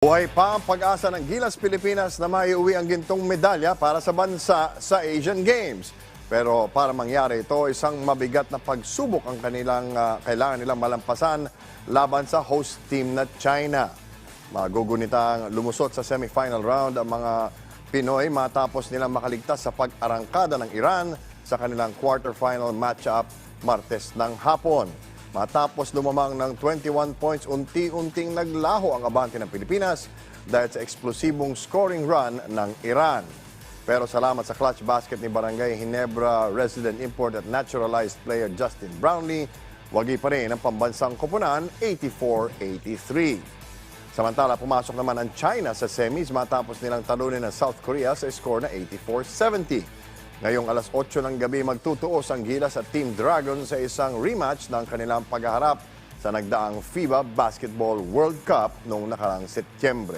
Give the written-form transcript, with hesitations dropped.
Buhay pa ang pag-asa ng Gilas Pilipinas na maiuwi ang gintong medalya para sa bansa sa Asian Games. Pero para mangyari ito, isang mabigat na pagsubok ang kailangan nilang malampasan laban sa host team na China. Magugunitang lumusot sa semifinal round ang mga Pinoy matapos nilang makaligtas sa pag-arangkada ng Iran sa kanilang quarterfinal matchup Martes ng hapon. Matapos lumamang ng 21 points, unti-unting naglaho ang abante ng Pilipinas dahil sa eksplosibong scoring run ng Iran. Pero salamat sa clutch basket ni Barangay Ginebra resident import at naturalized player Justin Brownlee, wagi pa rin ang pambansang koponan 84-83. Samantala, pumasok naman ang China sa semis matapos nilang talunin ang South Korea sa score na 84-70. Ngayong alas 8 ng gabi magtutuos ang Gilas at Team Dragon sa isang rematch ng kanilang paghaharap sa nagdaang FIBA Basketball World Cup noong nakarang Setyembre.